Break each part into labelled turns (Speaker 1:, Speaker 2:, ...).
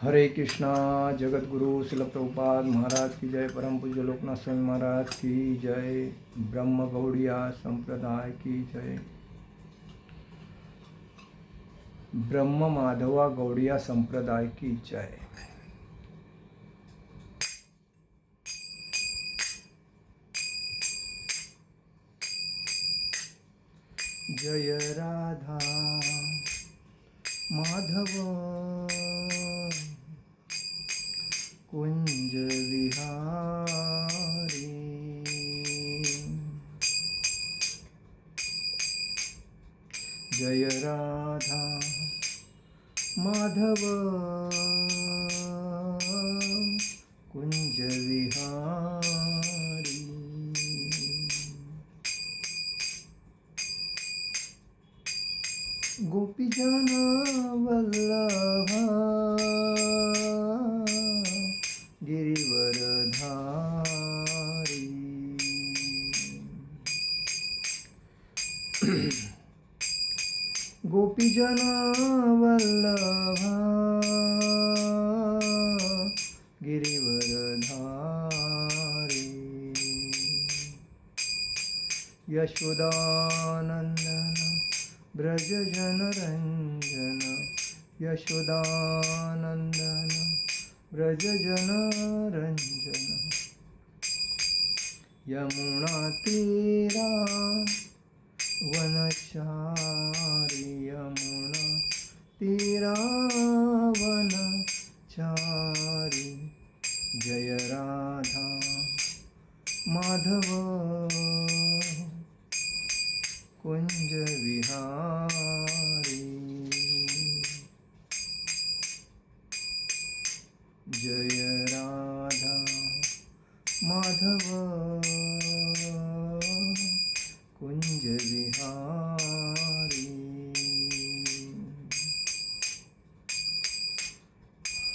Speaker 1: हरे कृष्णा। जगत गुरु शिल प्रभुपाद महाराज की जय। परम पूज्य लोकनाथ स्वामी महाराज की जय। ब्रह्म गौड़िया संप्रदाय की जय। ब्रह्म माधवा गौड़िया संप्रदाय की जय। जय राधा माधव कुंज विहारी। जय राधा माधव कुंज विहारी। गोपीजन वल्लभा गिरिवरधारी। गोपीजन वल्लभा गिरिवरधारी। यशोदानंदन ब्रज जनरंजन। यशोदानंदन ब्रज जनरंजन। यमुना तीरा वनचारी। यमुना तीरा वनचारी। जय राधा माधव कुंज विहारी। जय राधा माधव कुंज विहारी।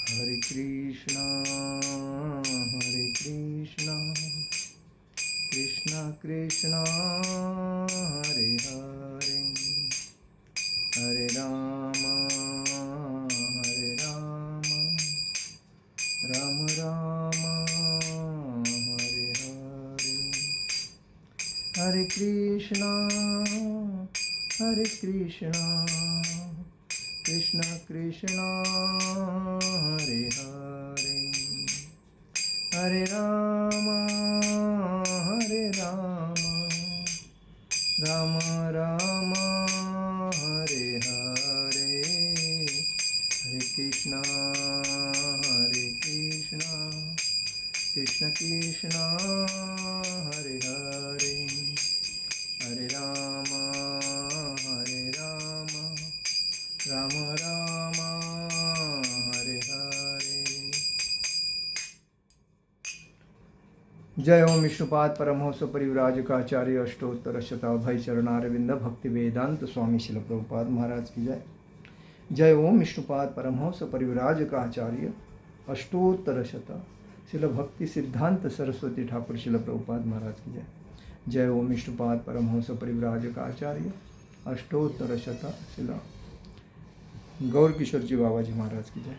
Speaker 1: हरे कृष्णा कृष्णा कृष्णा हरे हरे। हरे राम राम राम हरे हरे। हरे कृष्णा कृष्णा कृष्णा हरे हरे। हरे राम राम राम हरे हरे। हरे कृष्णा कृष्ण कृष्ण हरे हरे। हरे राम राम राम हरे हरे। जय ओम विष्णुपाद परमहंस परिव्राजकाचार्य अष्टोत्तर शताभय चरणारविंद भक्ति वेदांत स्वामी शिल प्रभुपाद महाराज की जय। जय ओम विष्णुपाद परमहंस परिव्राजकाचार्य अष्टोत्तर शता शिल भक्ति सिद्धांत सरस्वती ठाकुर शिल प्रभुपाद महाराज की जय। जय ओम विष्णुपाद परमहंस परिव्राजकाचार्य अष्टोत्तर शता शिल गौर किशोर जी बाबा जी महाराज की जय।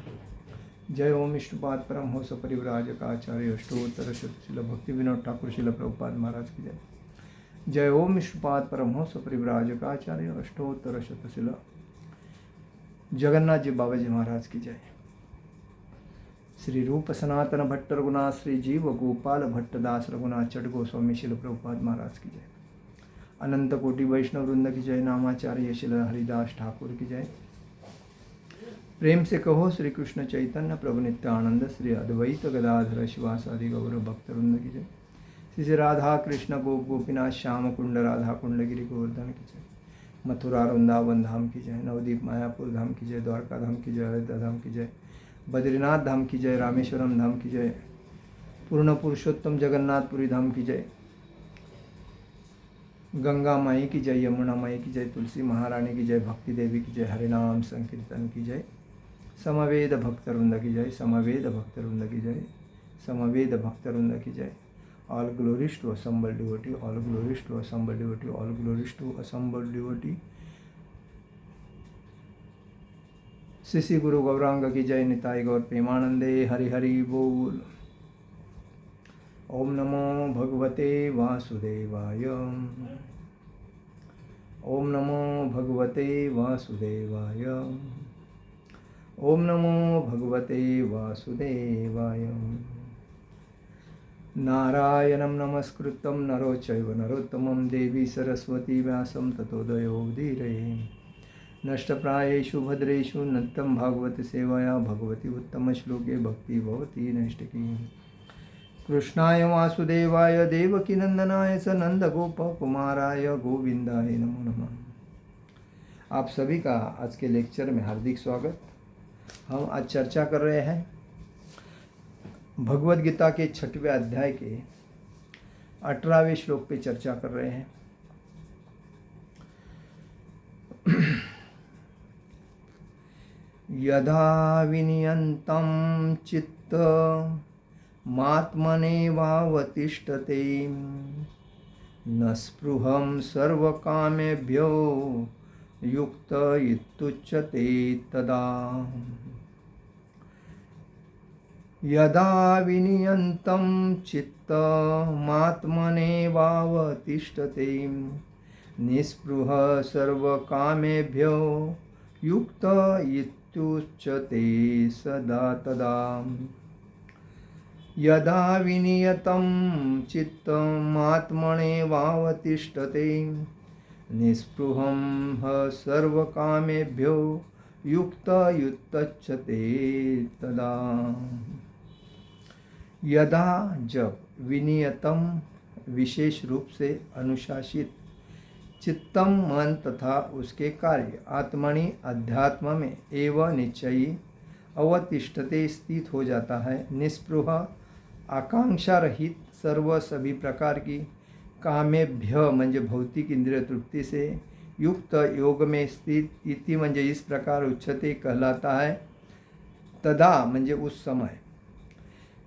Speaker 1: जय ओम विष्णुपाद परमहंस परिव्राजकाचार्य अष्टोत्तर शता शिल भक्ति विनोद ठाकुर शिल प्रभुपाद महाराज की जय। जय ओम विष्णुपाद परमहंस परिव्राजकाचार्य अष्टोत्तर शता शिल जगन्नाथ जी बाबा जी महाराज की जय। श्री रूप सनातन भट्ट रघुनाथ श्री जीव गोपाल भट्ट दास रघुनाथ चट गोस्वामी शिल प्रभुपाद महाराज की जय। अनंत कोटि वैष्णव वृंद की जय। नामाचार्य शिल हरिदास ठाकुर की जय। प्रेम से कहो श्री कृष्ण चैतन्य प्रभु नित्यानंद श्री अद्वैत गदाधर शिवासादि गौर भक्त वृंद की जय। श्री राधा कृष्ण गोप गोपीनाथ श्याम कुंड राधा कुंड गिरि गोवर्धन की जय। मथुरा वृंदावन धाम की जय। नवदीप मायापुर धाम की जय। द्वारका धाम की जय। अयोध्या धाम की जय। बद्रीनाथ धाम की जय। रामेश्वरम धाम की जय। पूर्ण पुरुषोत्तम जगन्नाथपुरी धाम की जय। गंगा माई की जय। यमुना माई की जय। तुलसी महारानी की जय। भक्ति देवी की जय। हरिनाम संकीर्तन की जय। समवेद भक्तवृंद की जय। समवेद भक्तवृंद की जय। समवेद भक्तवृंद की जय। All glories to assembled devotee, all glories to assembled devotee, all glories to assembled devotee. Shri Shri गुरु गौरांग की जय। निताई गौर प्रेमानंदे। हरि हरि बोल। ओम नमो भगवते वासुदेवाय। ओम नमो भगवते वासुदेवाय। ओम नमो भगवते वासुदेवाय। नारायणं नमस्कृतं नरो चैव नरोत्तमं देवी सरस्वती व्यासं ततो जयोदीरये। नष्टप्रायेषु भद्रेषु नत्यं भागवत सेवया भगवती उत्तमश्लोके भक्ति भवति नैष्टिकी। कृष्णाय वासुदेवाय देवकीनंदनाय च नंदगोपकुमाराय गोविंदाय नमो नमः। आप सभी का आज के लेक्चर में हार्दिक स्वागत। हम आज चर्चा कर रहे हैं भगवद गीता के 6वें अध्याय के 18वें श्लोक पे चर्चा कर रहे हैं। यदा विनियन्तं चित्त मात्मनेवावतिष्ठते न स्पृहं सर्वकामेभ्यो युक्त इत्युच्यते तदा। यदा विनियन्तं चित्तमात्मनेवावतिष्ठते निःस्पृह सर्वकामेभ्यो युक्त इत्युच्यते सदा तदा। यदा विनियतं चित्तमात्मनेवावतिष्ठते निःस्पृहं सर्वकामेभ्यो युक्त इत्युच्यते तदा। यदा जब विनियतम विशेष रूप से अनुशासित चित्तम मन तथा उसके कार्य आत्मनि अध्यात्म में एवं निश्चयी अवतिष्ठते स्थित हो जाता है। निस्पृह आकांक्षा रहित सर्व सभी प्रकार की कामेभ्य म्हणजे भौतिक इंद्रिय तृप्ति से युक्त योग में स्थित इति म्हणजे इस प्रकार उच्चते कहलाता है। तदा म्हणजे उस समय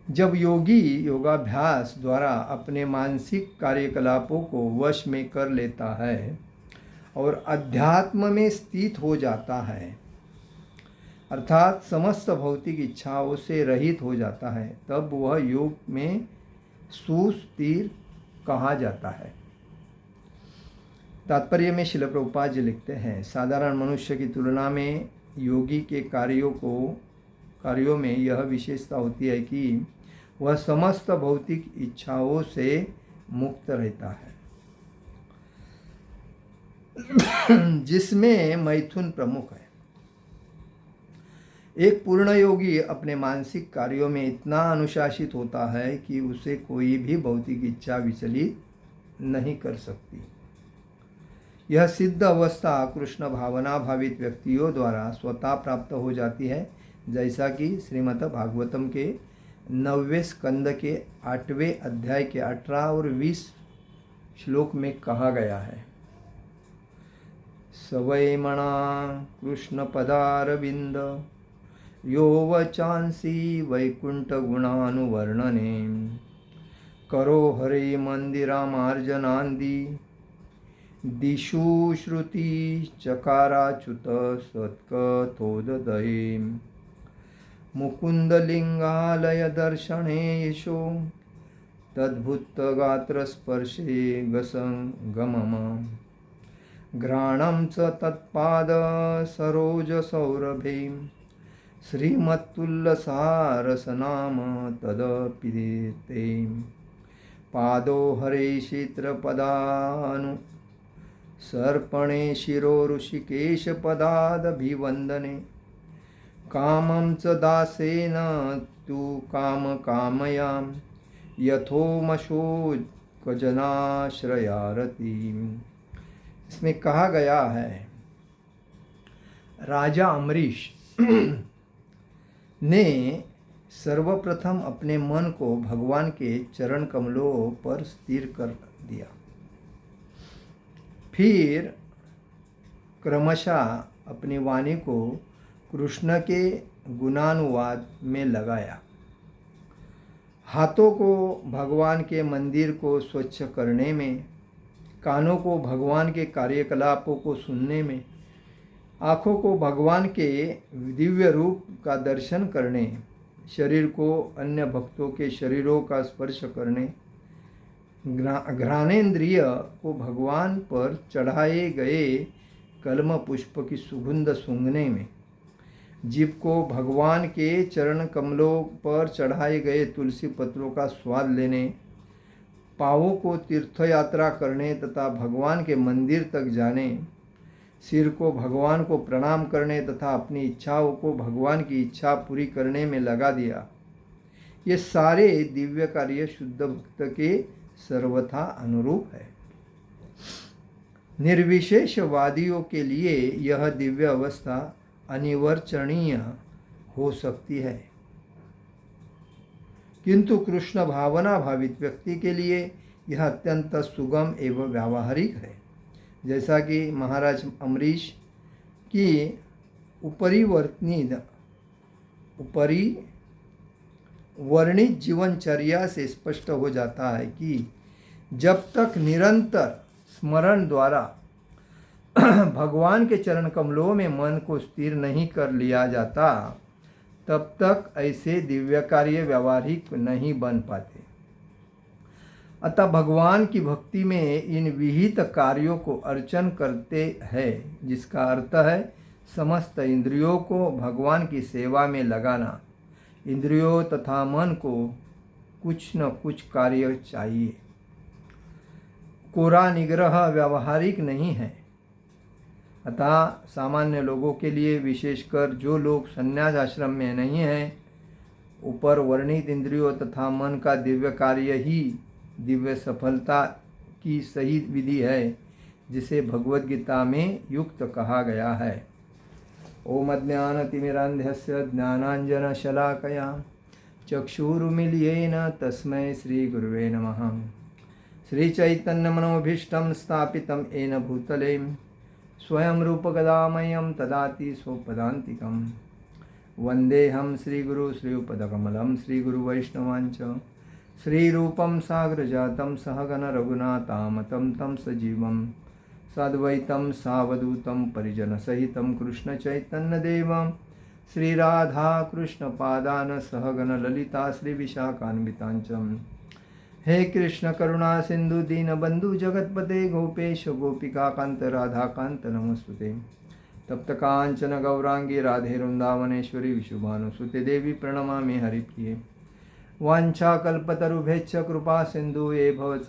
Speaker 1: जब योगी योगाभ्यास द्वारा अपने मानसिक कार्यकलापों को वश में कर लेता है और अध्यात्म में स्थित हो जाता है, अर्थात समस्त भौतिक इच्छाओं से रहित हो जाता है, तब वह योग में सुस्थिर कहा जाता है। तात्पर्य में श्रील प्रभुपाद जी लिखते हैं, साधारण मनुष्य की तुलना में योगी के कार्यों में यह विशेषता होती है कि वह समस्त भौतिक इच्छाओं से मुक्त रहता है, जिसमें मैथुन प्रमुख है। एक पूर्ण योगी अपने मानसिक कार्यों में इतना अनुशासित होता है कि उसे कोई भी भौतिक इच्छा विचलित नहीं कर सकती। यह सिद्ध अवस्था कृष्ण भावना भावित व्यक्तियों द्वारा स्वतः प्राप्त हो जाती है, जैसा कि श्रीमद् भागवतम के 9वें स्कंद के 8वें अध्याय के 18 और 20 श्लोक में कहा गया है। सवै मणा कृष्ण पदारविंद यो वचांसी वैकुंठ गुणानुवर्णने करो हरे मंदिरामार्जनांदी दिशु श्रुति चकाराच्युत सत्कथोदये मुकुंदलिंगालय दर्शने यशो तद्भुत गात्र स्पर्शे गसंगमम घ्राणं च तत्पाद सरोज सौरभे श्रीमत्तुल्लसारसनाम तदपीते पादो हरे शीत्रपदानु सर्पणे शिरो ऋषिकेश पदादभिवंदने कामं च दासेन तु काम कामयां यथोमशोकजनाश्रयारति। इसमें कहा गया है, राजा अम्बरीश ने सर्वप्रथम अपने मन को भगवान के चरण कमलों पर स्थिर कर दिया, फिर क्रमशः अपनी वाणी को कृष्ण के गुणानुवाद में लगाया, हाथों को भगवान के मंदिर को स्वच्छ करने में, कानों को भगवान के कार्यकलापों को सुनने में, आँखों को भगवान के दिव्य रूप का दर्शन करने, शरीर को अन्य भक्तों के शरीरों का स्पर्श करने, घ्राणेन्द्रिय को भगवान पर चढ़ाए गए कलम पुष्प की सुगंध सूंघने में, जीभ को भगवान के चरण कमलों पर चढ़ाए गए तुलसी पत्रों का स्वाद लेने, पाँवों को तीर्थ यात्रा करने तथा भगवान के मंदिर तक जाने, सिर को भगवान को प्रणाम करने तथा अपनी इच्छाओं को भगवान की इच्छा पूरी करने में लगा दिया। ये सारे दिव्य कार्य शुद्ध भक्त के सर्वथा अनुरूप है। निर्विशेषवादियों के लिए यह दिव्य अवस्था अनिवर्चनीय हो सकती है, किंतु कृष्ण भावना भावित व्यक्ति के लिए यह अत्यंत सुगम एवं व्यावहारिक है। जैसा कि महाराज अम्बरीश की वर्णित जीवनचर्या से स्पष्ट हो जाता है कि जब तक निरंतर स्मरण द्वारा भगवान के चरण कमलों में मन को स्थिर नहीं कर लिया जाता, तब तक ऐसे दिव्य कार्य व्यावहारिक नहीं बन पाते। अतः भगवान की भक्ति में इन विहित कार्यों को अर्चन करते हैं, जिसका अर्थ है समस्त इंद्रियों को भगवान की सेवा में लगाना। इंद्रियों तथा मन को कुछ न कुछ कार्य चाहिए। कोरा निग्रह व्यावहारिक नहीं है। अतः सामान्य लोगों के लिए, विशेषकर जो लोग संन्यास आश्रम में नहीं हैं, ऊपर वर्णित इंद्रियों तथा मन का दिव्य कार्य ही दिव्य सफलता की सही विधि है, जिसे भगवद गीता में युक्त कहा गया है। ओम अज्ञानतिमिरान्धस्य ज्ञानाञ्जनशलाकया चक्षुरुन्मीलितेन तस्मै श्रीगुरुवे नमः। श्रीचैतन्यमनोभीष्टं स्थापितं येन भूतले स्वयं रूपकदामयं ददाति स्वपदान्तिकं। वन्देऽहं श्रीगुरु श्रीयुतपदकमलं श्रीगुरुवैष्णवांच श्रीरूपं साग्रजातं सहगण रघुनाथामतं तं सजीवं साद्वैतं सावधूतं परिजनसहितं कृष्णचैतन्यदेवं श्रीराधाकृष्णपादान् सहगण ललिता श्रीविशाखान्वितांच। हे कृष्ण करुणा सिंधु दीनबंधु जगतपते गोपेश गोपिकाकांत राधाकांत नमस्तुते। तप्त कांचन गौरांगी राधे वृंदावनेश्वरी विशुभानुसुते देवी प्रणमामि हरिप्रिये। वाञ्छाकल्पतरुभ्यश्च कृपा सिंधु ये भवच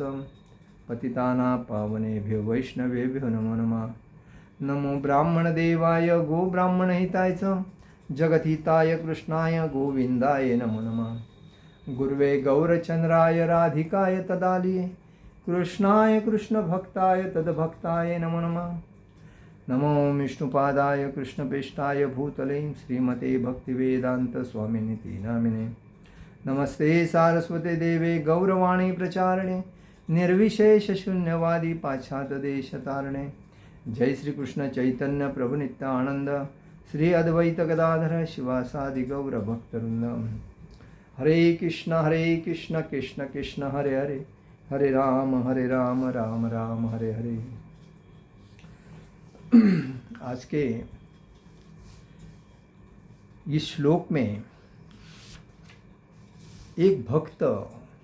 Speaker 1: पतितानां पावनेभ्यो वैष्णवेभ्यो नमो नमः। नमो ब्राह्मणदेवाय गो ब्राह्मणहिताय च जगद्हिताय कृष्णाय गोविन्दाय नमो नमः। गुरुवे गौरचंद्राय राधिकाय तदालिये कृष्णाय कृष्णभक्ताय तद्भक्ताय नमो नमः। नमो विष्णुपादाय कृष्णपेष्टाय भूतले श्रीमते भक्तिवेदांत स्वामिनिति नामिने। नमस्ते सारस्वते देवे गौरवाणी प्रचारणे निर्विशेष शून्यवादी पाश्चात्य देश तारणे। जय श्री कृष्ण चैतन्य प्रभु नित्यानंद श्री अद्वैत गदाधर शिवासादि गौर भक्तवृंद। हरे कृष्ण कृष्ण कृष्ण हरे हरे, हरे राम राम राम हरे हरे। आज के इस श्लोक में एक भक्त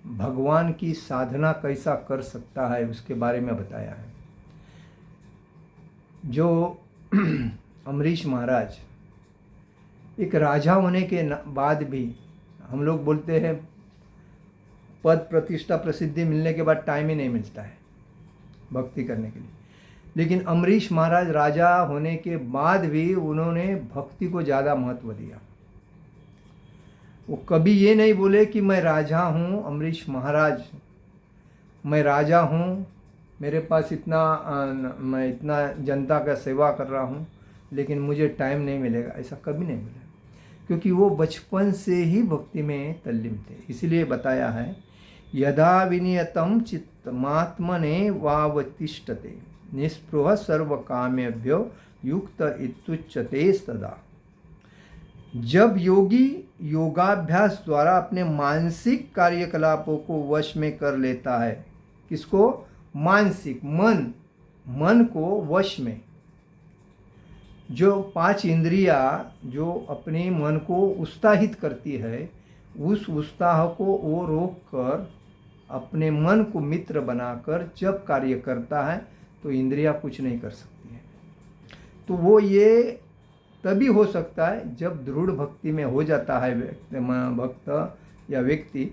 Speaker 1: भगवान की साधना कैसा कर सकता है उसके बारे में बताया है। जो अम्बरीश महाराज एक राजा होने के बाद भी, हम लोग बोलते हैं पद प्रतिष्ठा प्रसिद्धि मिलने के बाद टाइम ही नहीं मिलता है भक्ति करने के लिए, लेकिन अम्बरीश महाराज राजा होने के बाद भी उन्होंने भक्ति को ज़्यादा महत्व दिया। वो कभी ये नहीं बोले कि मैं राजा हूँ, अम्बरीश महाराज मैं राजा हूँ, मेरे पास मैं इतना जनता का सेवा कर रहा हूँ, लेकिन मुझे टाइम नहीं मिलेगा, ऐसा कभी नहीं मिला, क्योंकि वो बचपन से ही भक्ति में तल्लीन थे। इसलिए बताया है यदा विनियतम चित्तमात्मने वावतिष्ठते निस्पृह सर्व कामेभ्यो युक्त इत्युच्यते तदा। जब योगी योगाभ्यास द्वारा अपने मानसिक कार्यकलापों को वश में कर लेता है, किसको? मानसिक मन को वश में, जो 5 इंद्रियां जो अपने मन को उत्साहित करती है, उस उत्साह को वो रोक कर अपने मन को मित्र बनाकर जब कार्य करता है तो इंद्रियां कुछ नहीं कर सकती है। तो वो ये तभी हो सकता है जब दृढ़ भक्ति में हो जाता है भक्त या व्यक्ति,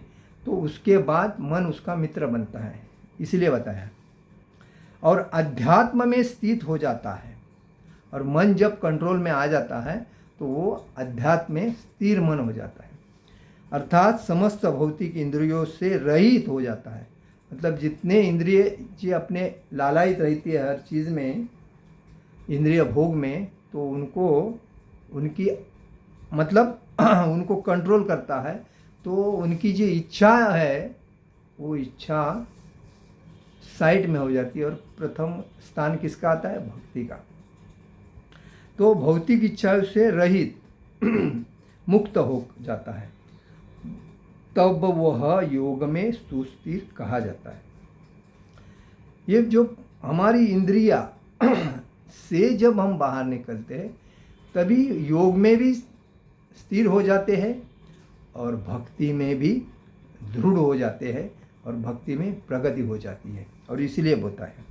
Speaker 1: तो उसके बाद मन उसका मित्र बनता है, इसलिए बताया। और अध्यात्म में स्थित हो जाता है, और मन जब कंट्रोल में आ जाता है तो वो अध्यात्म में स्थिर मन हो जाता है, अर्थात समस्त भौतिक इंद्रियों से रहित हो जाता है। मतलब जितने इंद्रिय जी अपने लालायित रहती है हर चीज़ में, इंद्रिय भोग में, तो उनको उनकी मतलब उनको कंट्रोल करता है। तो उनकी जो इच्छा है वो इच्छा साइड में हो जाती है, और प्रथम स्थान किसका आता है? भक्ति का। तो भौतिक इच्छाओं से रहित मुक्त हो जाता है, तब वह योग में सुस्थिर कहा जाता है। ये जो हमारी इंद्रिया से जब हम बाहर निकलते हैं तभी योग में भी स्थिर हो जाते हैं और भक्ति में भी दृढ़ हो जाते हैं और भक्ति में प्रगति हो जाती है, और इसीलिए होता है।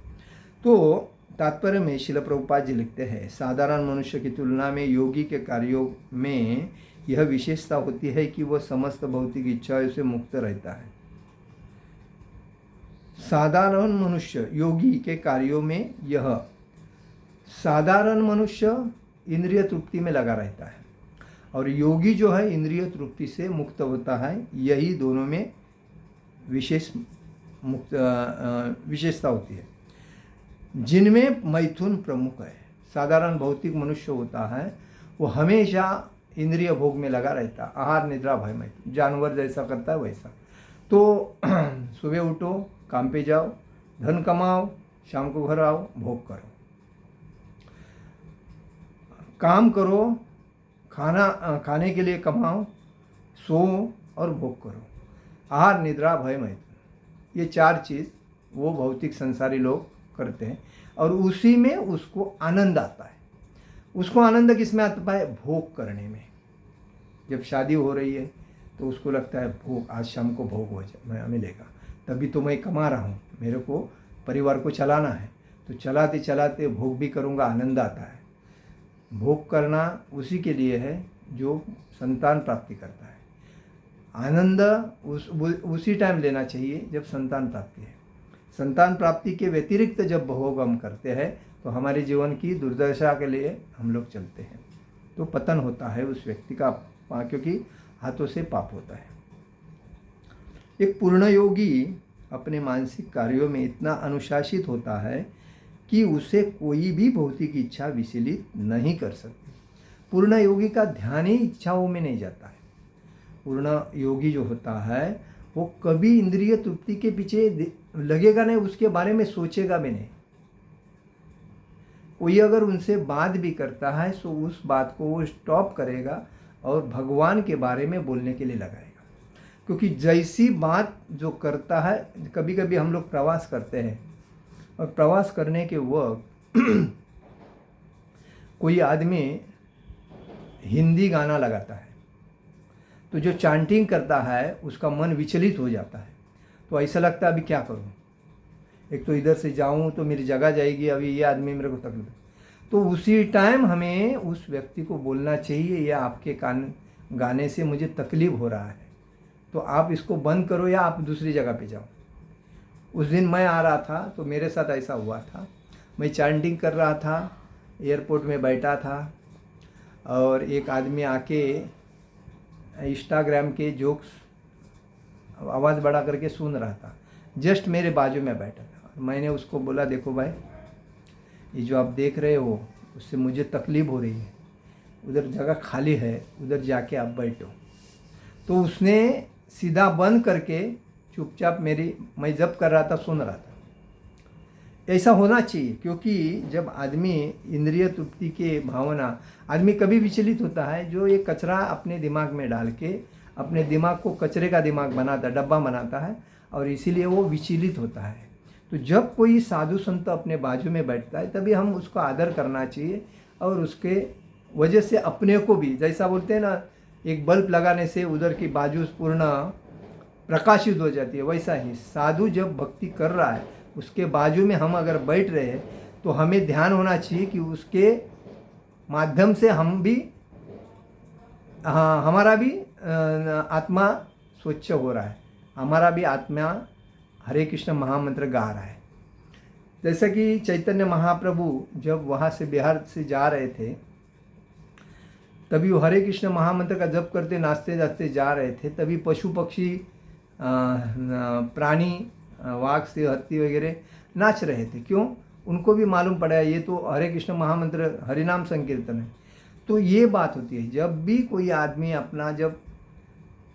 Speaker 1: तो तात्पर्य में श्रील प्रभुपाद जी लिखते हैं, साधारण मनुष्य की तुलना में योगी के कार्यों में यह विशेषता होती है कि वह समस्त भौतिक इच्छाओं से मुक्त रहता है। साधारण मनुष्य योगी के कार्यों में, यह साधारण मनुष्य इंद्रिय तृप्ति में लगा रहता है और योगी जो है इंद्रिय तृप्ति से मुक्त होता है। यही दोनों में विशेषता होती है, जिनमें मैथुन प्रमुख है। साधारण भौतिक मनुष्य होता है वो हमेशा इंद्रिय भोग में लगा रहता, आहार निद्रा भय मैथुन, जानवर जैसा करता है वैसा। तो सुबह उठो, काम पे जाओ, धन कमाओ, शाम को घर आओ, भोग करो, काम करो, खाने के लिए कमाओ, सो और भोग करो, आहार निद्रा भय मैथुन, ये 4 चीज़ वो भौतिक संसारी लोग करते हैं और उसी में उसको आनंद आता है। उसको आनंद किस में आता है? भोग करने में। जब शादी हो रही है तो उसको लगता है भोग, आज शाम को भोग हो जाए मिलेगा, तभी तो मैं कमा रहा हूँ, मेरे को परिवार को चलाना है, तो चलाते चलाते भोग भी करूँगा, आनंद आता है। भोग करना उसी के लिए है जो संतान प्राप्ति करता है। आनंद उसी टाइम लेना चाहिए जब संतान प्राप्ति है। संतान प्राप्ति के व्यतिरिक्त जब भोग हम करते हैं तो हमारे जीवन की दुर्दशा के लिए हम लोग चलते हैं, तो पतन होता है उस व्यक्ति का, क्योंकि हाथों से पाप होता है। एक पूर्ण योगी अपने मानसिक कार्यों में इतना अनुशासित होता है कि उसे कोई भी भौतिक इच्छा विचलित नहीं कर सकती। पूर्ण योगी का ध्यान ही इच्छाओं में नहीं जाता है। पूर्ण योगी जो होता है वो कभी इंद्रिय तृप्ति के पीछे लगेगा नहीं, उसके बारे में सोचेगा भी नहीं। कोई अगर उनसे बात भी करता है तो उस बात को वो स्टॉप करेगा और भगवान के बारे में बोलने के लिए लगाएगा। क्योंकि जैसी बात जो करता है, कभी कभी हम लोग प्रवास करते हैं और प्रवास करने के वक्त कोई आदमी हिंदी गाना लगाता है तो जो चांटिंग करता है उसका मन विचलित हो जाता है। तो ऐसा लगता है अभी क्या करूं, एक तो इधर से जाऊं तो मेरी जगह जाएगी, अभी ये आदमी मेरे को तकलीफ। तो उसी टाइम हमें उस व्यक्ति को बोलना चाहिए, या आपके कान गाने से मुझे तकलीफ हो रहा है तो आप इसको बंद करो या आप दूसरी जगह पे जाओ। उस दिन मैं आ रहा था तो मेरे साथ ऐसा हुआ था। मैं चांटिंग कर रहा था, एयरपोर्ट में बैठा था और एक आदमी आके इंस्टाग्राम के जोक्स आवाज़ बढ़ा करके सुन रहा था, जस्ट मेरे बाजू में बैठा था। मैंने उसको बोला, देखो भाई, ये जो आप देख रहे हो उससे मुझे तकलीफ़ हो रही है, उधर जगह खाली है, उधर जाके आप बैठो। तो उसने सीधा बंद करके चुपचाप मैं जब कर रहा था सुन रहा था। ऐसा होना चाहिए, क्योंकि जब आदमी इंद्रिय तृप्ति के भावना, आदमी कभी विचलित होता है जो ये कचरा अपने दिमाग में डाल के अपने दिमाग को कचरे का दिमाग बनाता, डब्बा बनाता है, और इसीलिए वो विचलित होता है। तो जब कोई साधु संत अपने बाजू में बैठता है तभी हम उसको आदर करना चाहिए और उसके वजह से अपने को भी, जैसा बोलते हैं ना, एक बल्ब लगाने से उधर की बाजू पूर्ण प्रकाशित हो जाती है, वैसा ही साधु जब भक्ति कर रहा है उसके बाजू में हम अगर बैठ रहे हैं तो हमें ध्यान होना चाहिए कि उसके माध्यम से हम भी, हाँ, हमारा भी आत्मा स्वच्छ हो रहा है, हमारा भी आत्मा हरे कृष्ण महामंत्र गा रहा है। जैसा कि चैतन्य महाप्रभु जब वहाँ से बिहार से जा रहे थे तभी वो हरे कृष्ण महामंत्र का जप करते नाचते जाते जा रहे थे, तभी पशु पक्षी प्राणी वाघ से हत्ती वगैरह नाच रहे थे। क्यों? उनको भी मालूम पड़ा ये तो हरे कृष्ण महामंत्र हरिनाम संकीर्तन है। तो ये बात होती है, जब भी कोई आदमी अपना जब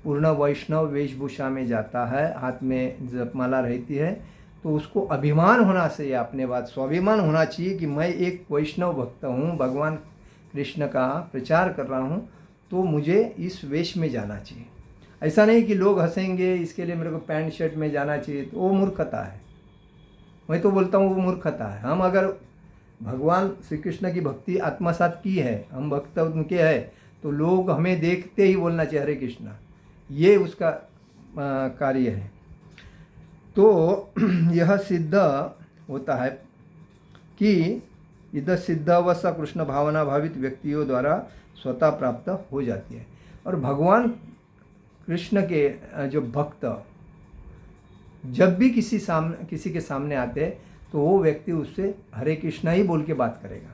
Speaker 1: पूर्ण वैष्णव वेशभूषा में जाता है, हाथ में जपमाला रहती है, तो उसको अभिमान होना चाहिए, अपने बात स्वाभिमान होना चाहिए कि मैं एक वैष्णव भक्त हूँ, भगवान कृष्ण का प्रचार कर रहा हूँ, तो मुझे इस वेश में जाना चाहिए। ऐसा नहीं कि लोग हंसेंगे इसके लिए मेरे को पैंट शर्ट में जाना चाहिए, तो वो मूर्खता है। मैं तो बोलता हूँ वो मूर्खता है। हम अगर भगवान श्री कृष्ण की भक्ति आत्मसात की है, हम भक्त उनके हैं, तो लोग हमें देखते ही बोलना चाहिए हरे कृष्णा, ये उसका कार्य है। तो यह सिद्ध होता है कि इधर सिद्ध अवस्था कृष्ण भावना भावित व्यक्तियों द्वारा स्वतः प्राप्त हो जाती है। और भगवान कृष्ण के जो भक्त जब भी किसी के सामने आते हैं तो वो व्यक्ति उससे हरे कृष्णा ही बोल के बात करेगा।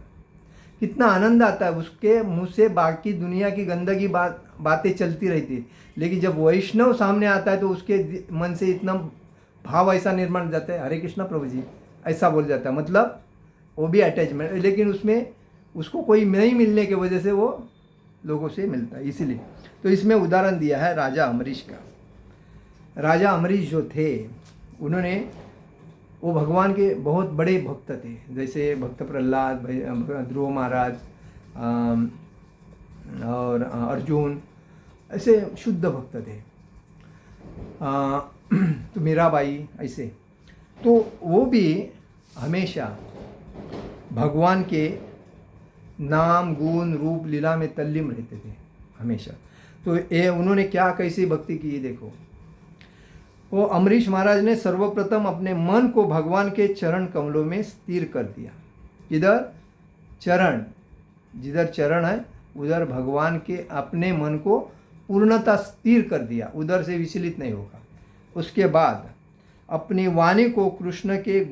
Speaker 1: कितना आनंद आता है, उसके मुंह से बाकी दुनिया की गंदगी बातें चलती रहती है, लेकिन जब वैष्णव सामने आता है तो उसके मन से इतना भाव ऐसा निर्माण हो जाता है, हरे कृष्णा प्रभु जी ऐसा बोल जाता है, मतलब वो भी अटैचमेंट, लेकिन उसमें उसको कोई नहीं मिलने की वजह से वो लोगों से मिलता है। इसीलिए तो इसमें उदाहरण दिया है राजा अम्बरीश का। राजा अम्बरीश जो थे उन्होंने, वो भगवान के बहुत बड़े भक्त थे, जैसे भक्त प्रहलाद, ध्रुव महाराज और अर्जुन, ऐसे शुद्ध भक्त थे। तो मीराबाई ऐसे, तो वो भी हमेशा भगवान के नाम गुण रूप लीला में तल्लीन रहते थे हमेशा। तो ये उन्होंने क्या कैसी भक्ति की देखो। वो अम्बरीश महाराज ने सर्वप्रथम अपने मन को भगवान के चरण कमलों में स्थिर कर दिया। जिधर चरण है उधर भगवान के अपने मन को पूर्णता स्थिर कर दिया, उधर से विचलित नहीं होगा। उसके बाद अपनी वाणी को कृष्ण के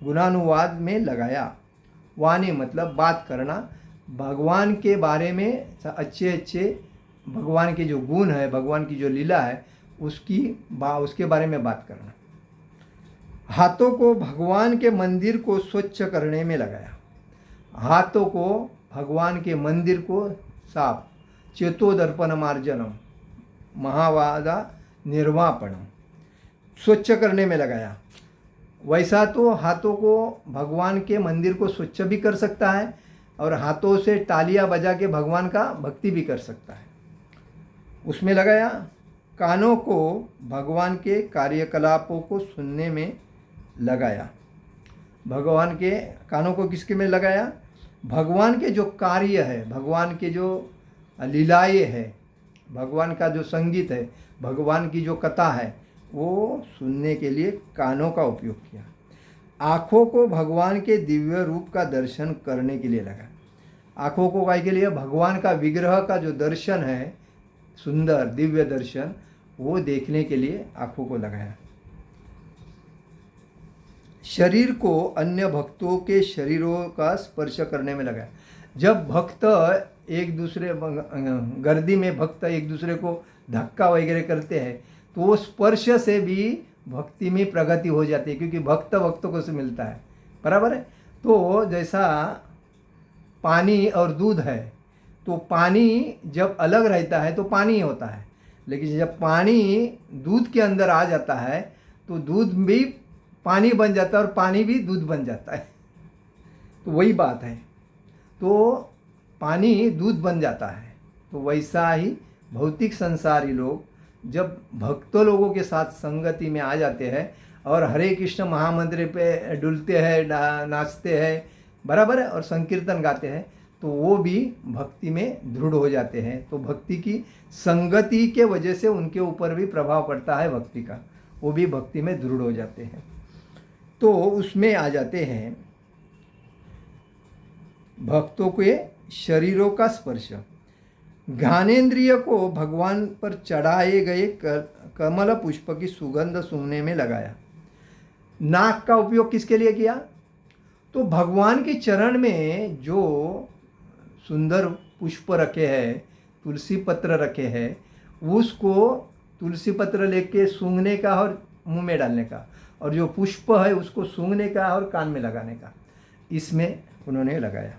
Speaker 1: गुणानुवाद में लगाया। वाणी मतलब बात करना, भगवान के बारे में अच्छे भगवान के जो गुण है, भगवान की जो लीला है उसके बारे में बात करना। हाथों को भगवान के मंदिर को स्वच्छ करने में लगाया। हाथों को भगवान के मंदिर को साफ, चेतोदर्पण मार्जनम महावादा निर्वापणम, स्वच्छ करने में लगाया। वैसा तो हाथों को भगवान के मंदिर को स्वच्छ भी कर सकता है और हाथों से तालियां बजा के भगवान का भक्ति भी कर सकता है, उसमें लगाया। कानों को भगवान के कार्यकलापों को सुनने में लगाया। भगवान के कानों को किसके में लगाया? भगवान के जो कार्य है, भगवान के जो लीलाएँ है, भगवान का जो संगीत है, भगवान की जो कथा है, वो सुनने के लिए कानों का उपयोग किया। आँखों को भगवान के दिव्य रूप का दर्शन करने के लिए लगा। आँखों को काय के लिए? भगवान का विग्रह का जो दर्शन है, सुंदर दिव्य दर्शन, वो देखने के लिए आँखों को लगाया। शरीर को अन्य भक्तों के शरीरों का स्पर्श करने में लगाया। जब भक्त एक दूसरे गर्दी में भक्त एक दूसरे को धक्का वगैरह करते हैं तो वो स्पर्श से भी भक्ति में प्रगति हो जाती है, क्योंकि भक्त भक्तों को से मिलता है, बराबर है। तो जैसा पानी और दूध है, तो पानी जब अलग रहता है तो पानी होता है, लेकिन जब पानी दूध के अंदर आ जाता है तो दूध भी पानी बन जाता है और पानी भी दूध बन जाता है। तो वही बात है, तो पानी दूध बन जाता है। तो वैसा ही भौतिक संसारी लोग जब भक्तों लोगों के साथ संगति में आ जाते हैं और हरे कृष्ण महामंत्र पे डुलते हैं, नाचते हैं, बराबर है, और संकीर्तन गाते हैं तो वो भी भक्ति में दृढ़ हो जाते हैं। तो भक्ति की संगति के वजह से उनके ऊपर भी प्रभाव पड़ता है भक्ति का, वो भी भक्ति में दृढ़ हो जाते हैं। तो उसमें आ जाते हैं भक्तों के शरीरों का स्पर्श। ज्ञानेंद्रिय को भगवान पर चढ़ाए गए कमल पुष्प की सुगंध सूंघने में लगाया। नाक का उपयोग किसके लिए किया? तो भगवान के चरण में जो सुंदर पुष्प रखे हैं, तुलसी पत्र रखे हैं, उसको तुलसी पत्र लेके सूंघने का और मुंह में डालने का, और जो पुष्प है उसको सूंघने का और कान में लगाने का, इसमें उन्होंने लगाया।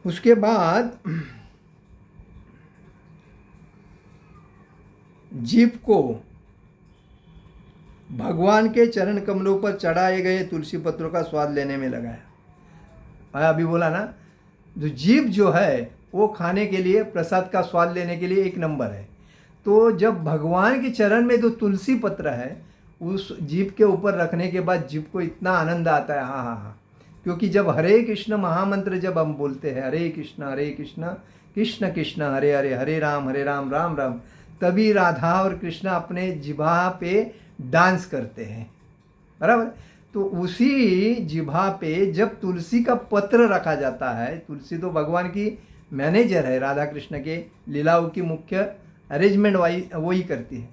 Speaker 1: उसके बाद जीभ को भगवान के चरण कमलों पर चढ़ाए गए तुलसी पत्रों का स्वाद लेने में लगाया। अभी बोला ना, जो जीभ जो है वो खाने के लिए, प्रसाद का स्वाद लेने के लिए एक नंबर है। तो जब भगवान के चरण में जो तुलसी पत्र है उस जीभ के ऊपर रखने के बाद जीभ को इतना आनंद आता है, हाँ हाँ हाँ। क्योंकि जब हरे कृष्ण महामंत्र जब हम बोलते हैं, हरे कृष्ण कृष्ण कृष्ण हरे हरे, हरे राम राम राम, तभी राधा और कृष्ण अपने जिह्वा पे डांस करते हैं, बराबर। तो उसी जिह्वा पे जब तुलसी का पत्र रखा जाता है, तुलसी तो भगवान की मैनेजर है, राधा कृष्ण के लीलाओं की मुख्य अरेंजमेंट वही करती है।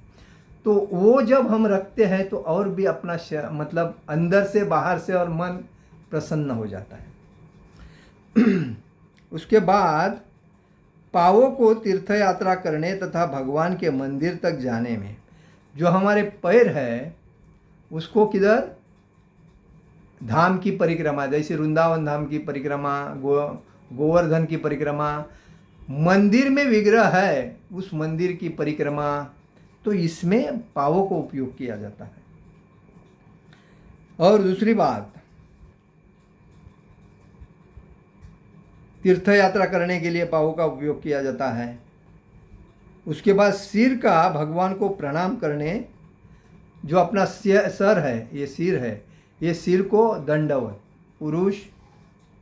Speaker 1: तो वो जब हम रखते हैं तो और भी अपना मतलब अंदर से बाहर से और मन प्रसन्न हो जाता है। उसके बाद पावों को तीर्थ यात्रा करने तथा भगवान के मंदिर तक जाने में, जो हमारे पैर है उसको किधर, धाम की परिक्रमा, जैसे वृंदावन धाम की परिक्रमा, गोवर्धन की परिक्रमा, मंदिर में विग्रह है उस मंदिर की परिक्रमा, तो इसमें पावों को उपयोग किया जाता है। और दूसरी बात, तीर्थ यात्रा करने के लिए पावों का उपयोग किया जाता है। उसके बाद सिर का भगवान को प्रणाम करने, जो अपना सर है, ये सिर है, ये सिर को दंडवत, पुरुष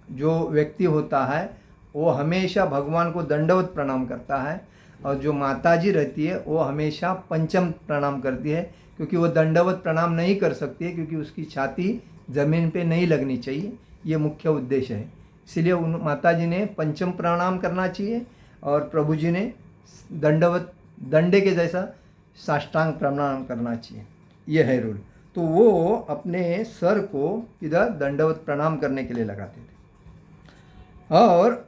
Speaker 1: जो व्यक्ति होता है वो हमेशा भगवान को दंडवत प्रणाम करता है, और जो माताजी रहती है वो हमेशा पंचम प्रणाम करती है, क्योंकि वो दंडवत प्रणाम नहीं कर सकती है, क्योंकि उसकी छाती ज़मीन पे नहीं लगनी चाहिए, ये मुख्य उद्देश्य है। इसलिए उन माताजी ने पंचम प्रणाम करना चाहिए और प्रभु जी ने दंडवत, डंडे के जैसा साष्टांग प्रणाम करना चाहिए, यह है रूल। तो वो अपने सर को इधर दंडवत प्रणाम करने के लिए लगाते थे, और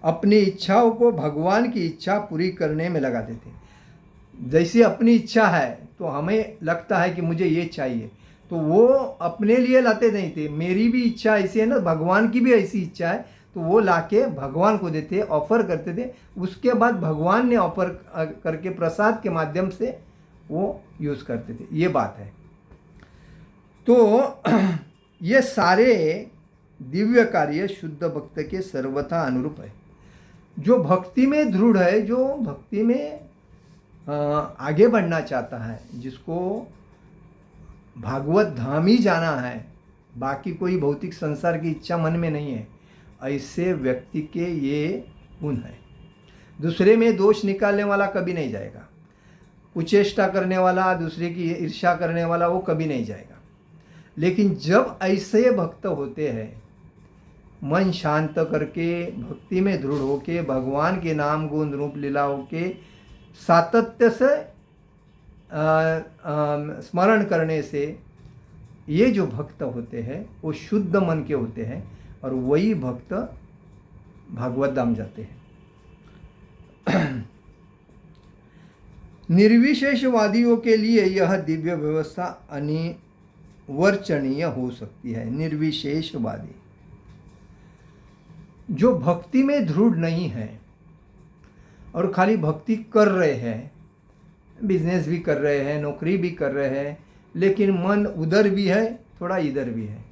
Speaker 1: अपनी इच्छाओं को भगवान की इच्छा पूरी करने में लगाते थे। जैसी अपनी इच्छा है तो हमें लगता है कि मुझे ये चाहिए, तो वो अपने लिए लाते नहीं थे, मेरी भी इच्छा ऐसी है ना, भगवान की भी ऐसी इच्छा है, तो वो लाके भगवान को देते, ऑफर करते थे। उसके बाद भगवान ने ऑफर करके प्रसाद के माध्यम से वो यूज़ करते थे, ये बात है। तो ये सारे दिव्य कार्य शुद्ध भक्त के सर्वथा अनुरूप है। जो भक्ति में दृढ़ है, जो भक्ति में आगे बढ़ना चाहता है, जिसको भागवत धाम ही जाना है, बाकी कोई भौतिक संसार की इच्छा मन में नहीं है, ऐसे व्यक्ति के ये गुण है। दूसरे में दोष निकालने वाला कभी नहीं जाएगा, कुचेष्टा करने वाला, दूसरे की ईर्ष्या करने वाला, वो कभी नहीं जाएगा। लेकिन जब ऐसे भक्त होते हैं, मन शांत करके भक्ति में दृढ़ होके भगवान के नाम गुण रूप लीलाओं के सातत्य से स्मरण करने से, ये जो भक्त होते हैं वो शुद्ध मन के होते हैं, और वही भक्त भागवत धाम जाते हैं। निर्विशेषवादियों के लिए यह दिव्य व्यवस्था अनिवर्चनीय हो सकती है। निर्विशेषवादी जो भक्ति में दृढ़ नहीं है और खाली भक्ति कर रहे हैं, बिजनेस भी कर रहे हैं, नौकरी भी कर रहे हैं, लेकिन मन उधर भी है, थोड़ा इधर भी है,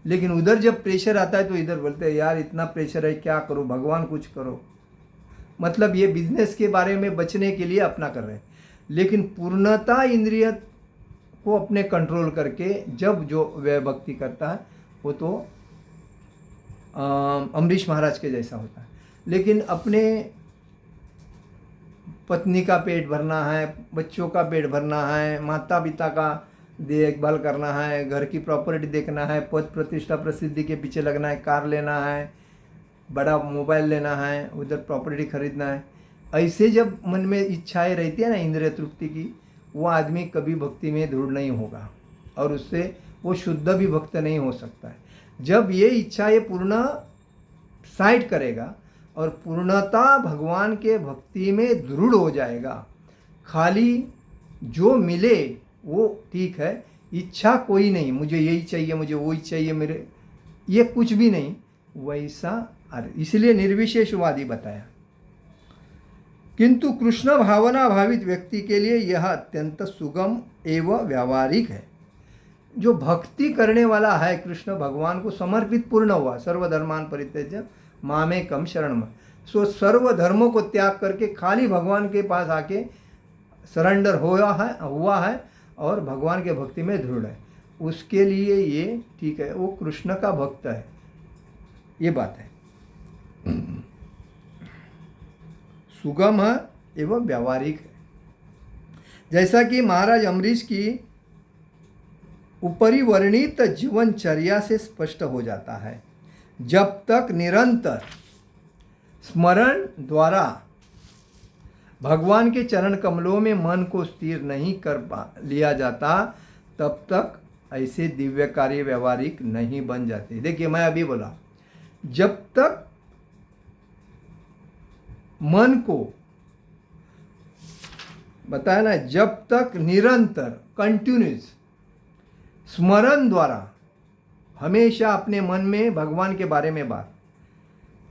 Speaker 1: लेकिन उधर जब प्रेशर आता है तो इधर बोलते हैं यार इतना प्रेशर है, क्या करो, भगवान कुछ करो। मतलब ये बिजनेस के बारे में बचने के लिए अपना कर रहे हैं, लेकिन पूर्णता इंद्रिय को अपने कंट्रोल करके जब जो वह भक्ति करता है वो तो अम्बरीश महाराज के जैसा होता है। लेकिन अपने पत्नी का पेट भरना है, बच्चों का पेट भरना है, माता पिता का देखभाल करना है, घर की प्रॉपर्टी देखना है, पद प्रतिष्ठा प्रसिद्धि के पीछे लगना है, कार लेना है, बड़ा मोबाइल लेना है, उधर प्रॉपर्टी खरीदना है, ऐसे जब मन में इच्छाएं रहती है ना इंद्रिय तृप्ति की, वो आदमी कभी भक्ति में दृढ़ नहीं होगा और उससे वो शुद्ध भी भक्त नहीं हो सकता है। जब ये इच्छाएं पूर्ण साइड करेगा और पूर्णता भगवान के भक्ति में दृढ़ हो जाएगा, खाली जो मिले वो ठीक है, इच्छा कोई नहीं, मुझे यही चाहिए, मुझे वही चाहिए, मेरे ये कुछ भी नहीं, वैसा इसलिए निर्विशेषवादी बताया। किंतु कृष्ण भावना भावित व्यक्ति के लिए यह अत्यंत सुगम एवं व्यावहारिक है। जो भक्ति करने वाला है, कृष्ण भगवान को समर्पित पूर्ण हुआ, सर्वधर्मान परित्यज्य मामेकम शरणम, सो सर्व धर्मों को त्याग करके खाली भगवान के पास आके सरेंडर हुआ है और भगवान के भक्ति में दृढ़ है, उसके लिए ये ठीक है, वो कृष्ण का भक्त है, ये बात है। सुगम है एवं व्यावहारिक है। जैसा कि महाराज अम्बरीश की ऊपरी वर्णित जीवनचर्या से स्पष्ट हो जाता है, जब तक निरंतर स्मरण द्वारा भगवान के चरण कमलों में मन को स्थिर नहीं कर लिया जाता, तब तक ऐसे दिव्य कार्य व्यवहारिक नहीं बन जाते। देखिए मैं अभी बोला, जब तक मन को बताया ना, जब तक निरंतर कंटिन्यूस स्मरण द्वारा हमेशा अपने मन में भगवान के बारे में बात,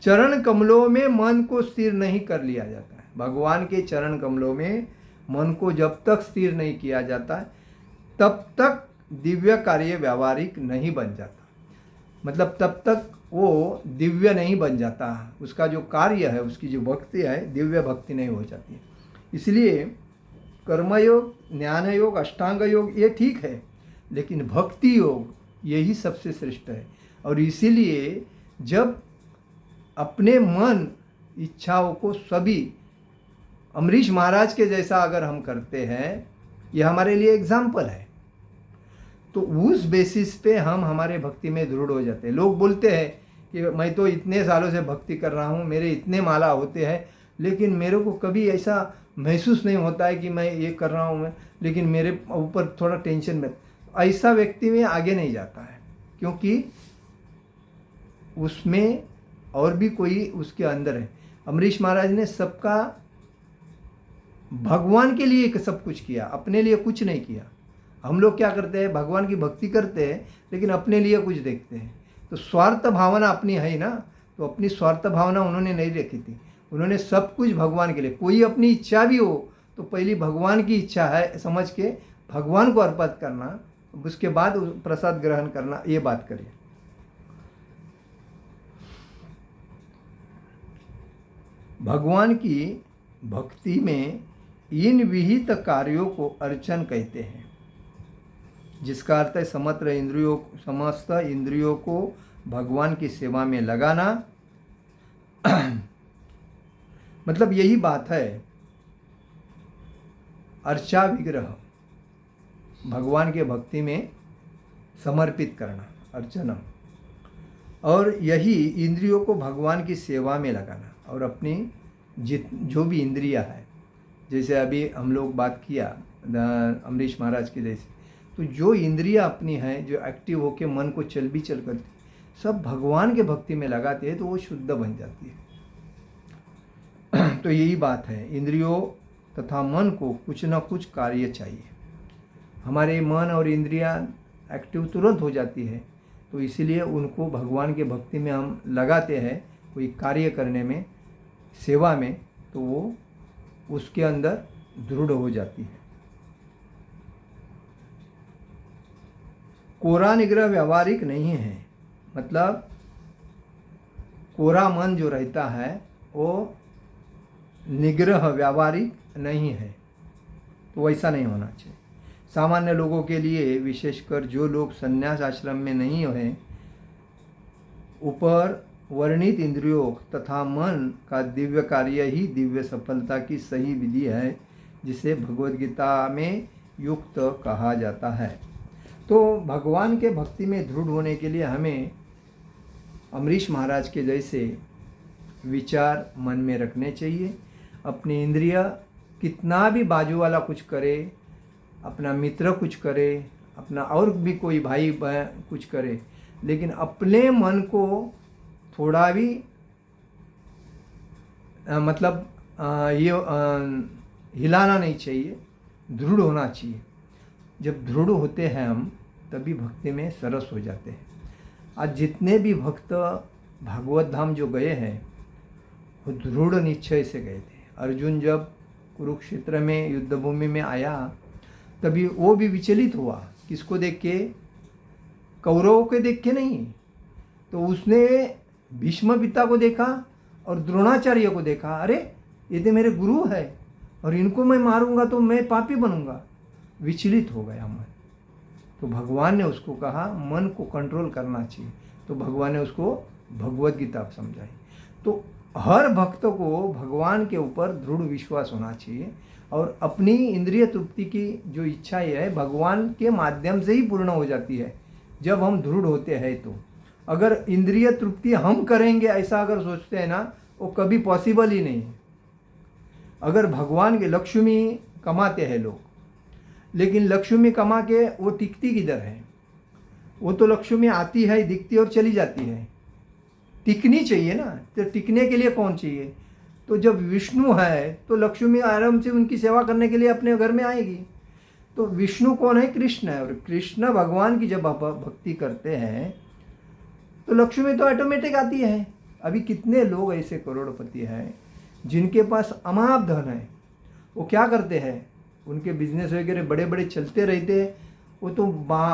Speaker 1: चरण कमलों में मन को स्थिर नहीं कर लिया जाता है। भगवान के चरण कमलों में मन को जब तक स्थिर नहीं किया जाता है, तब तक दिव्य कार्य व्यावहारिक नहीं बन जाता, मतलब तब तक वो दिव्य नहीं बन जाता, उसका जो कार्य है, उसकी जो भक्ति है, दिव्य भक्ति नहीं हो जाती है। इसलिए कर्मयोग, ज्ञान योग, अष्टांग योग ये ठीक है, लेकिन भक्ति योग यही सबसे श्रेष्ठ है। और इसीलिए जब अपने मन इच्छाओं को सभी अम्बरीश महाराज के जैसा अगर हम करते हैं, ये हमारे लिए एग्जाम्पल है, तो उस बेसिस पे हम हमारे भक्ति में दृढ़ हो जाते हैं। लोग बोलते हैं कि मैं तो इतने सालों से भक्ति कर रहा हूँ, मेरे इतने माला होते हैं, लेकिन मेरे को कभी ऐसा महसूस नहीं होता है कि मैं ये कर रहा हूँ, लेकिन मेरे ऊपर थोड़ा टेंशन में, ऐसा व्यक्ति में आगे नहीं जाता है, क्योंकि उसमें और भी कोई उसके अंदर है। अम्बरीश महाराज ने सबका भगवान के लिए सब कुछ किया, अपने लिए कुछ नहीं किया। हम लोग क्या करते हैं, भगवान की भक्ति करते हैं लेकिन अपने लिए कुछ देखते हैं, तो स्वार्थ भावना अपनी है ना, तो अपनी स्वार्थ भावना उन्होंने नहीं रखी थी, उन्होंने सब कुछ भगवान के लिए। कोई अपनी इच्छा भी हो तो पहली भगवान की इच्छा है समझ के भगवान को अर्पित करना, उसके बाद प्रसाद ग्रहण करना, ये बात करिए। भगवान की भक्ति में इन विहित कार्यों को अर्चन कहते हैं, जिसका अर्थ है समस्त इंद्रियों को भगवान की सेवा में लगाना। मतलब यही बात है, अर्चा विग्रह, भगवान के भक्ति में समर्पित करना, अर्चना, और यही इंद्रियों को भगवान की सेवा में लगाना। और अपनी जो भी इंद्रिया है, जैसे अभी हम लोग बात किया अम्बरीश महाराज की जैसे, तो जो इंद्रिया अपनी है, जो एक्टिव होके मन को चल करती, सब भगवान के भक्ति में लगाते हैं तो वो शुद्ध बन जाती है। तो यही बात है, इंद्रियों तथा मन को कुछ ना कुछ कार्य चाहिए। हमारे मन और इंद्रियां एक्टिव तुरंत हो जाती है, तो इसीलिए उनको भगवान के भक्ति में हम लगाते हैं, कोई कार्य करने में, सेवा में, तो वो उसके अंदर दृढ़ हो जाती है। कोरा निग्रह व्यावहारिक नहीं है, मतलब कोरा मन जो रहता है वो निग्रह व्यावहारिक नहीं है, तो वैसा नहीं होना चाहिए। सामान्य लोगों के लिए, विशेषकर जो लोग संन्यास आश्रम में नहीं हैं, ऊपर वर्णित इंद्रियों तथा मन का दिव्य कार्य ही दिव्य सफलता की सही विधि है, जिसे भगवद गीता में युक्त कहा जाता है। तो भगवान के भक्ति में दृढ़ होने के लिए हमें अमरीश महाराज के जैसे विचार मन में रखने चाहिए। अपनी इंद्रिय कितना भी बाजू वाला कुछ करे, अपना मित्र कुछ करे, अपना और भी कोई भाई बहन कुछ करे, लेकिन अपने मन को थोड़ा भी हिलाना नहीं चाहिए, दृढ़ होना चाहिए। जब दृढ़ होते हैं हम, तभी भक्ति में सरस हो जाते हैं। आज जितने भी भक्त भागवत धाम जो गए हैं, वो दृढ़ निश्चय से गए थे। अर्जुन जब कुरुक्षेत्र में युद्धभूमि में आया, तभी वो भी विचलित हुआ। किसको देख के? कौरवों के देख के नहीं। तो उसने भीष्म पिता को देखा और द्रोणाचार्य को देखा। अरे ये तो मेरे गुरु है और इनको मैं मारूंगा तो मैं पापी बनूंगा। विचलित हो गया मन। तो भगवान ने उसको कहा मन को कंट्रोल करना चाहिए। तो भगवान ने उसको भगवद गीता समझाई। तो हर भक्त को भगवान के ऊपर दृढ़ विश्वास होना चाहिए और अपनी इंद्रिय तृप्ति की जो इच्छा है भगवान के माध्यम से ही पूर्ण हो जाती है, जब हम दृढ़ होते हैं। तो अगर इंद्रिय तृप्ति हम करेंगे ऐसा अगर सोचते हैं ना, वो कभी पॉसिबल ही नहीं है। अगर भगवान के लक्ष्मी कमाते हैं लोग, लेकिन लक्ष्मी कमा के वो टिकती किधर है? वो तो लक्ष्मी आती है, दिखती और चली जाती है। टिकनी चाहिए ना, तो टिकने के लिए कौन चाहिए? तो जब विष्णु है तो लक्ष्मी आराम से उनकी सेवा करने के लिए अपने घर में आएगी। तो विष्णु कौन है? कृष्ण है। और कृष्ण भगवान की जब भक्ति करते हैं तो लक्ष्मी तो ऑटोमेटिक आती है। अभी कितने लोग ऐसे करोड़पति हैं जिनके पास अमाप धन है, वो क्या करते हैं? उनके बिजनेस वगैरह बड़े बड़े चलते रहते हैं। वो तो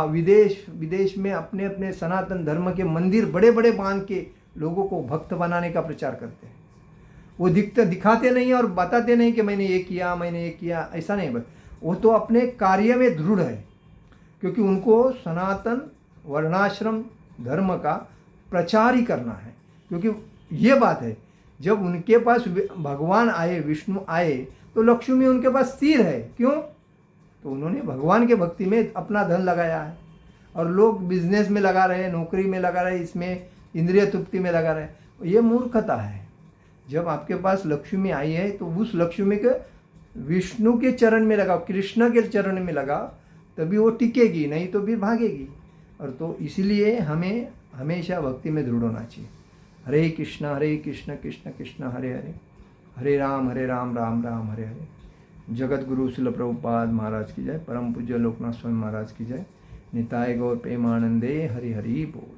Speaker 1: विदेश में अपने अपने सनातन धर्म के मंदिर बड़े बड़े बांध के लोगों को भक्त बनाने का प्रचार करते हैं। वो दिखाते नहीं और बताते नहीं कि मैंने ये किया, मैंने ये किया, ऐसा नहीं। बस वो तो अपने कार्य में दृढ़ है, क्योंकि उनको सनातन वर्णाश्रम धर्म का प्रचार ही करना है। क्योंकि ये बात है, जब उनके पास भगवान आए, विष्णु आए, तो लक्ष्मी उनके पास स्थिर है। क्यों? तो उन्होंने भगवान के भक्ति में अपना धन लगाया है। और लोग बिजनेस में लगा रहे हैं, नौकरी में लगा रहे हैं, इसमें इंद्रिय तृप्ति में लगा रहे हैं। ये मूर्खता है। जब आपके पास लक्ष्मी आई है तो उस लक्ष्मी के विष्णु के चरण में लगाओ, कृष्ण के चरण में लगाओ, तभी वो टिकेगी, नहीं तो फिर भागेगी। और तो इसलिए हमें हमेशा भक्ति में दृढ़ होना चाहिए। हरे कृष्ण कृष्ण कृष्ण हरे हरे, हरे राम राम राम हरे हरे। जगत गुरु शिल प्रभुपाद महाराज की जय। परम पूज्य लोकनाथ स्वामी महाराज की जय। निताय गौर प्रेमानंदे हरि हरि बोल।